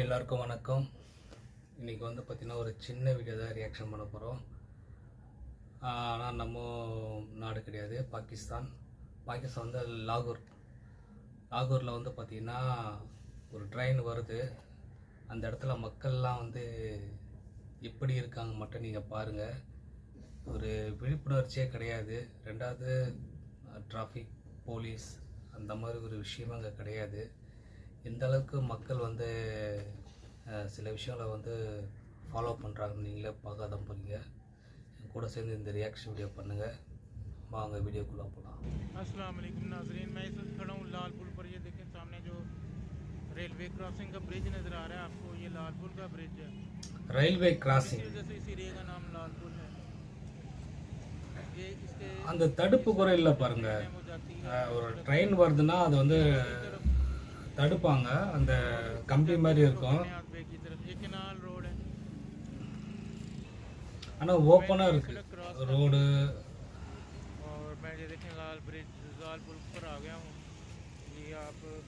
எல்லாருக்கும் வணக்கம். இன்றைக்கி வந்து பார்த்திங்கன்னா ஒரு சின்ன வீடியோ தான் ரியாக்ஷன் பண்ண போகிறோம். ஆனால் நம்ம நாடு கிடையாது, பாகிஸ்தான் வந்து லாகூரில் வந்து பார்த்திங்கன்னா ஒரு ட்ரெயின் வருது. அந்த இடத்துல மக்கள்லாம் வந்து எப்படி இருக்காங்க மட்டும் நீங்கள் பாருங்கள். ஒரு விழிப்புணர்ச்சியே கிடையாது. ரெண்டாவது டிராஃபிக் போலீஸ் அந்த மாதிரி ஒரு விஷயமும் அங்கே கிடையாது. எந்த அளவுக்கு மக்கள் வந்து சில விஷயங்களை வந்து ஃபாலோ பண்ணுறாங்கன்னு நீங்களே பார்க்க தான் போகிறீங்க. என் கூட சேர்ந்து இந்த ரியாக்ஷன் வீடியோ பண்ணுங்கள். வாங்க வீடியோக்குள்ளே போகலாம். अस्सलाम वालेकुम नाज़रीन, मैं इस वक्त खड़ा हूँ लाल पुल पर। ये देखें सामने जो रेलवे क्रॉसिंग का ब्रिज नज़र आ रहा है आपको, ये लाल पुल का ब्रिज है। ரயில்வே கிராசிங், इसी वजह से इस एरिया का नाम लाल पुल है। ये इसके அந்த தடுப்பு குறை இல்லை பாருங்கள். ஒரு ட்ரெயின் வருதுன்னா அது வந்து தடுப்பாங்க. அந்த கம்பி மாதிரி இருக்கும், ஆனால் ஓப்பனாக இருக்குது ரோடு.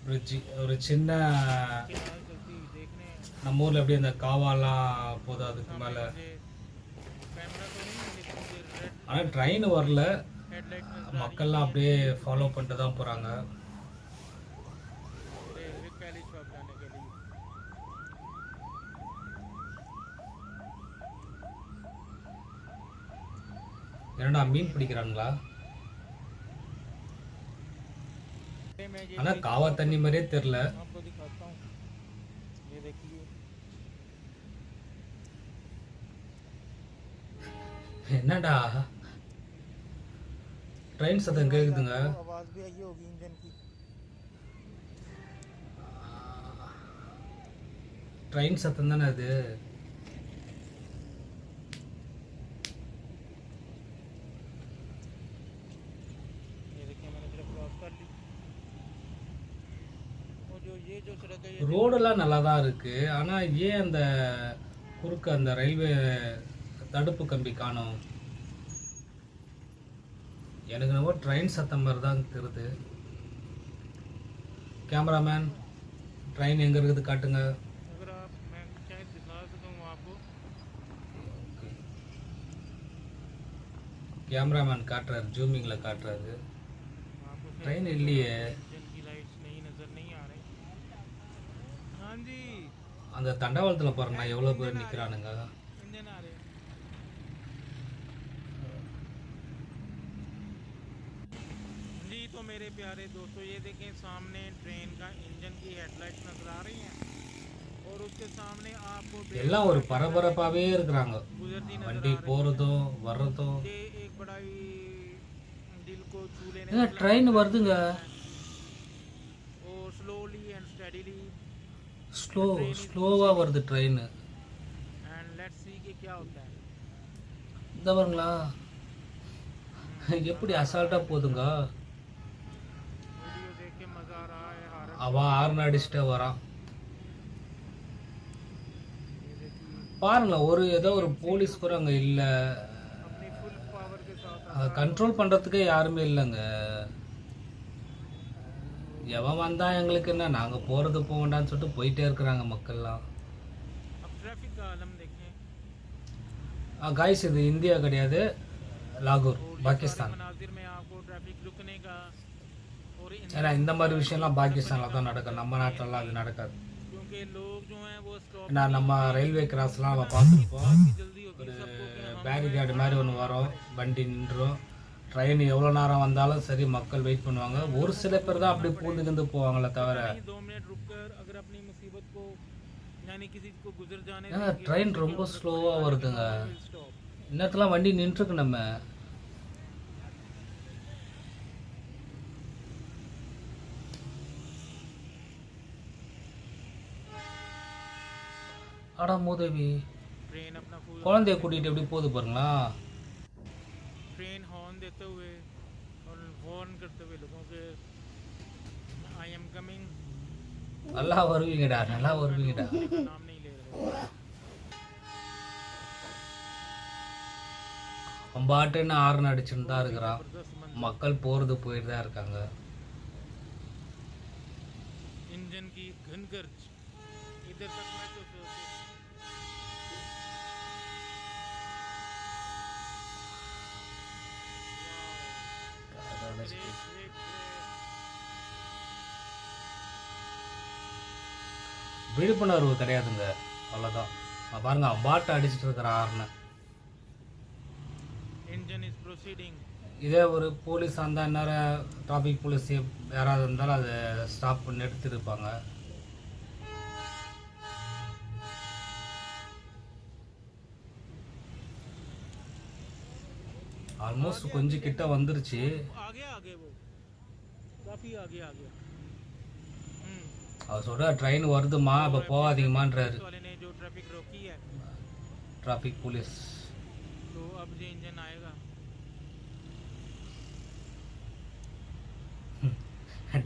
பிரிட்ஜி ஒரு சின்ன நம்ம ஊரில் எப்படி அந்த காவாலாம் போதும் அதுக்கு மேலே. ஆனால் ட்ரெயின் வரல, மக்கள்லாம் அப்படியே ஃபாலோ பண்ணிட்டு தான் போகிறாங்க. என்னடா மீன் பிடிக்கிறாங்களா? ஆனா காவா தண்ணி மாதிரியே தெரியல. என்னடா ட்ரெயின் சத்தம் கேக்குதுங்க. ட்ரெயின் சத்தம் தானே அது. ரோடெல்லாம் நல்லா தான் இருக்கு, ஆனா ஏன் அந்த குறுக்க அந்த ரயில்வே தடுப்பு கம்பி காணோம்? எனக்கு நம்ம ட்ரெயின் சத்தம் மாதிரி தான் தெரியுது. கேமராமேன், ட்ரெயின் எங்க இருக்குது காட்டுங்க. கேமராமேன் காட்டுறாரு, ஜூமிங்ல காட்டுறாரு. ட்ரெயின் இல்லையே. அந்த தண்டவாளத்தில் பாருங்க எவ்வளோ பேர் நிற்கிறானுங்க. जी तो मेरे प्यारे दोस्तों, ये देखें सामने ट्रेन का इंजन की हेडलाइट नजर आ रही हैं और उसके सामने आपको எல்லாம் ஒரு பரபரப்பாகவே இருக்கிறாங்க. வண்டி போகிறதும் வர்றதும். एक बड़ा ही दिल को छू लेने ட்ரெயின் வருதுங்க. और स्लोली एंड स्टेडीली ஸ்லோவாக வருது ட்ரெயின். एंड लेट्स सी कि क्या होता है. இந்த பாருங்களா எப்படி அசால்ட்டாக போகுதுங்க. वीडियो देख के मजा आ रहा है. அவன் ஹார்ன் அடிச்சுட்டே வரான். பாருங்களேன், ஏதோ ஒரு போலீஸ் கூட அங்கே இல்லை. अपनी फुल पावर के साथ அதை கண்ட்ரோல் பண்ணுறதுக்கே யாருமே இல்லைங்க. எவன் வந்தா எங்களுக்கு என்ன, நாங்கள் போகிறது போக வேண்டாம்னு சொல்லிட்டு போயிட்டே இருக்கிறாங்க மக்கள்லாம். காய்ஸ், இது இந்தியா கிடையாது, லாகூர், பாகிஸ்தான். ஏன்னா இந்த மாதிரி விஷயம்லாம் பாகிஸ்தானில் தான் நடக்கும், நம்ம நாட்டிலலாம் அது நடக்காது. ஏன்னா நம்ம ரயில்வே கிராஸ்லாம் நம்ம பார்த்துருப்போம். ஒரு பேரிகார்டு மாதிரி ஒன்று வரும், வண்டி நின்றும். ட்ரெயின் எவ்வளோ நேரம் வந்தாலும் சரி மக்கள் வெயிட் பண்ணுவாங்க. ஒரு சில பேர் தான் அப்படி பூந்துக்கிந்து போவாங்களே தவிர. ட்ரெயின் ரொம்ப ஸ்லோவாக வருதுங்க. இன்னத்துலாம் வண்டி நின்றுருக்கு. நம்ம ஆடா மோதேவி குழந்தைய கூட்டிகிட்டு எப்படி போகுது பாருங்களா. ट्रेन हॉर्न देते हुए और हॉर्न करते हुए लोगों के आई एम कमिंग. நல்லா வருவீங்கடா, நல்லா வருவீங்கடா. नाम नहीं ले रहे. அம்பாட்டுன்னு ஹார்ன் அடிச்சுன்னு தான் இருக்கிறான். மக்கள் போகிறது போயிட்டு தான் இருக்காங்க. इंजन की घनगर्ज इधर तक मैं तो सोचे விழிப்புணர்வு கிடையாதுங்க, அவ்வளோதான். பாருங்க, அவன் பாட்டை அடிச்சுட்டு இருக்கிற ஆறுன. Engine is proceeding. இதே ஒரு போலீஸாக இருந்தால் இந்நேரம் டிராஃபிக் போலீஸ் யாராவது இருந்தாலும் அதை ஸ்டாப் பண்ணி எடுத்துருப்பாங்க. ஆல்மோஸ்ட் கொஞ்சம் கிட்ட வந்துருச்சு. आगे आगे वो काफी आगे आ गया. அவர் சொல்ற ட்ரெயின் வருதுமா, இப்போ போகாதீங்கம்மான்றாரு वाले ने जो ट्रैफिक रोकी है, டிராஃபிக் போலீஸ். तो अब जो इंजन आएगा.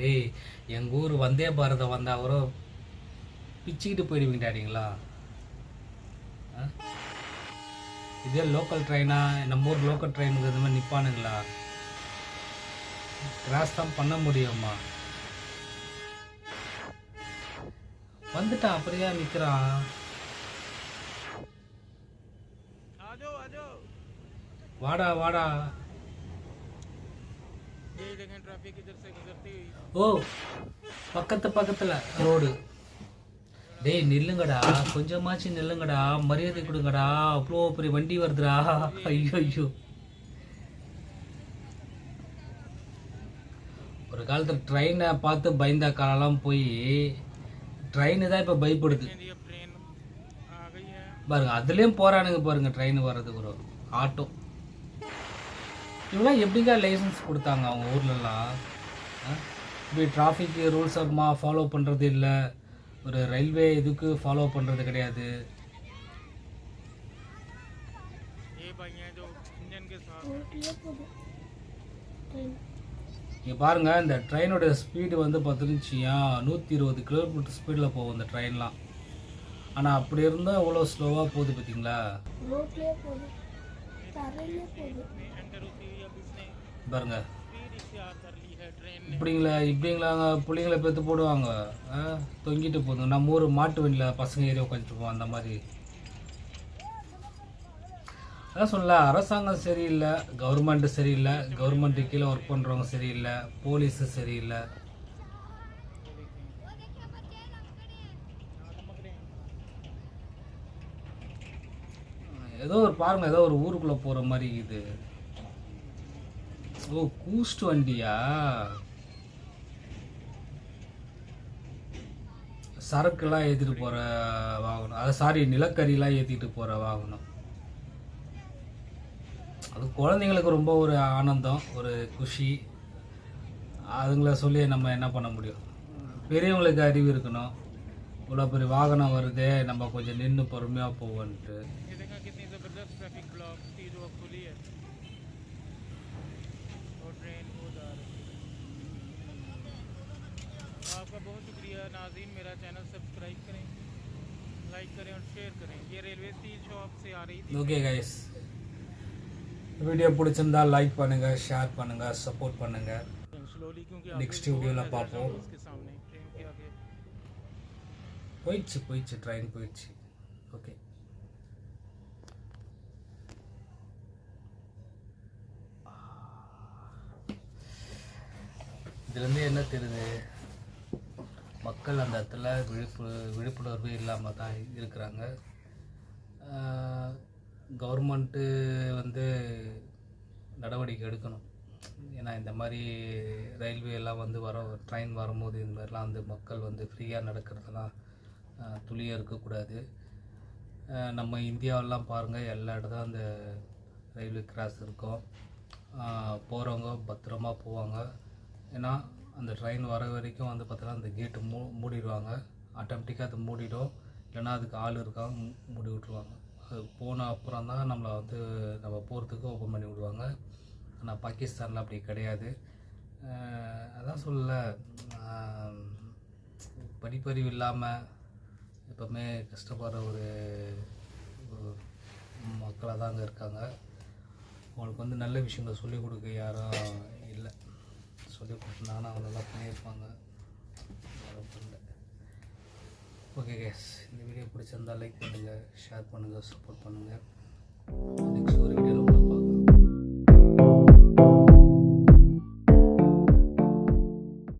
டேய், எங்கள் ஊர் வந்தே பாரதம் வந்தால் கூட பிச்சுக்கிட்டு போயிடுவீங்க டாடிங்களா. இதே லோக்கல் ட்ரெயினா, நம்ம ஊர் லோக்கல் ட்ரெயினுக்கு இந்த மாதிரி நிற்பானுங்களா? கிராஸ் தான் பண்ண முடியுமா? வந்துட்டான், அப்படியே நிற்கிறான். வாடா வாடா. ये देखें ट्रैफिक इधर से गुजरती हुई. ஓ, பக்கத்தில் ரோடு. டேய் நில்லுங்கடா, கொஞ்சமாச்சும் நில்லுங்கடா, மரியாதை கொடுங்கடா, அவ்வளோ பெரிய வண்டி வருதுடா. ஐயோ ஐயோ. ஒரு காலத்தில் ட்ரெயினை பார்த்து பயந்த காலெல்லாம் போய் ட்ரெயின் தான் இப்போ பயப்படுது. अब ट्रेन आ गई है. பாருங்க, அதுலேயும் போகிறானுங்க பாருங்க, ட்ரெயின் வர்றதுக்கு ஒரு ஆட்டோ. இவங்களாம் எப்படிங்க லைசன்ஸ் கொடுத்தாங்க அவங்க ஊர்லலாம்? இப்படி டிராஃபிக் ரூல்ஸ் அம்மா ஃபாலோ பண்ணுறது இல்லை, ஒரு ரயில்வே இதுக்கு ஃபாலோ பண்ணுறது கிடையாது. ये भाई हैं जो इंजन के साथ. இங்கே பாருங்கள், இந்த ட்ரெயினோட ஸ்பீடு வந்து பார்த்துருந்துச்சியா 120 கிலோமீட்டர் ஸ்பீடில் போகும் இந்த ட்ரெயின்லாம். ஆனால் அப்படி இருந்தால் எவ்வளோ ஸ்லோவாக போகுது பார்த்தீங்களா? பாருங்க, இப்படிங்களாங்க பிள்ளைங்களை பெற்று போடுவாங்க, தொங்கிட்டு போதுங்க. நம்ம ஊர் மாட்டு வண்டியில் பசங்க ஏறி உட்காந்துட்டு போவோம் அந்த மாதிரி. அதான் சொல்லல, அரசாங்கம் சரியில்லை, கவர்மெண்ட்டு சரியில்லை, கவர்மெண்ட்டு கீழே ஒர்க் பண்ணுறவங்க சரியில்லை, போலீஸு சரியில்லை. ஏதோ ஒரு பாருங்க, ஏதோ ஒரு ஊருக்குள்ளே போகிற மாதிரி இது. ஓ, கூஸ்ட் வண்டியா? சரக்குலாம் ஏற்றிட்டு போகிற வாகனம், அது சாரி நிலக்கரியெலாம் ஏற்றிட்டு போகிற வாகனம். அது குழந்தைங்களுக்கு ரொம்ப ஒரு ஆனந்தம், ஒரு குஷி. அதுங்கள சொல்லி நம்ம என்ன பண்ண முடியும்? பெரியவங்களுக்கு அறிவு இருக்கணும். இவ்வளோ பெரிய வாகனம் வருதே, நம்ம கொஞ்சம் நின்று பொறுமையாக போவோன்ட்டு. कितनी ज़बरदस्त ट्रैफिक ब्लॉक थी जो अब खुली है और ट्रेन वो जा रही है. आपका बहुत शुक्रिया नाज़रीन, मेरा चैनल सब्सक्राइब करें, लाइक करें और शेयर करें. ये रेलवे स्टील शॉप से आ रही थी. ஓகே கைஸ், வீடியோ பிடிச்சிருந்தா லைக் பண்ணுங்கள், ஷேர் பண்ணுங்கள், சப்போர்ட் பண்ணுங்கள். स्लोली क्योंकि நெக்ஸ்ட் வீடியோவில் பார்ப்போம். उसके सामने ट्रेन के आगे போயிடுச்சு ட்ரெயின் போயிடுச்சு. ஓகே, இதுலேருந்து என்ன தெரியுது? மக்கள் அந்த இடத்துல விழிப்புணர்வு இல்லாமல் தான் இருக்கிறாங்க. கவர்மெண்ட்டு வந்து நடவடிக்கை எடுக்கணும். ஏன்னா இந்த மாதிரி ரயில்வே எல்லாம் வந்து ட்ரெயின் வரும்போது இந்த மாதிரிலாம் வந்து மக்கள் வந்து ஃப்ரீயாக நடக்கிறதுலாம் துளியாக இருக்கக்கூடாது. நம்ம இந்தியாவெல்லாம் பாருங்கள், எல்லா இடத்துல அந்த ரயில்வே கிராஸ் இருக்கும். போகிறவங்க பத்திரமா போவாங்க. ஏன்னா அந்த ட்ரெயின் வர வரைக்கும் வந்து பார்த்தீங்கன்னா அந்த கேட்டு மூடிடுவாங்க. ஆட்டோமேட்டிக்காக அது மூடிடும், இல்லைன்னா அதுக்கு ஆள் இருக்காங்க மூடி விட்ருவாங்க. அது போன அப்புறம் தான் நம்மளை வந்து நம்ம போகிறதுக்கு ஓப்பன் பண்ணி விடுவாங்க. ஆனால் பாகிஸ்தானில் அப்படி கிடையாது. அதான் சொல்லல, படிப்பறிவு இல்லாமல் எப்போவுமே கஷ்டப்படுற ஒரு மக்களாக தான் அங்கே இருக்காங்க. அவங்களுக்கு வந்து நல்ல விஷயங்களை சொல்லிக் கொடுக்க யாரும் இல்லை. சொல்லிக் கொடுத்தாங்கன்னா அவங்க நல்லா பண்ணியிருப்பாங்க. ஓகே கேஸ், இந்த வீடியோ பிடிச்சிருந்தால் லைக் பண்ணுங்கள், ஷேர் பண்ணுங்கள், சப்போர்ட் பண்ணுங்கள். நெக்ஸ்ட்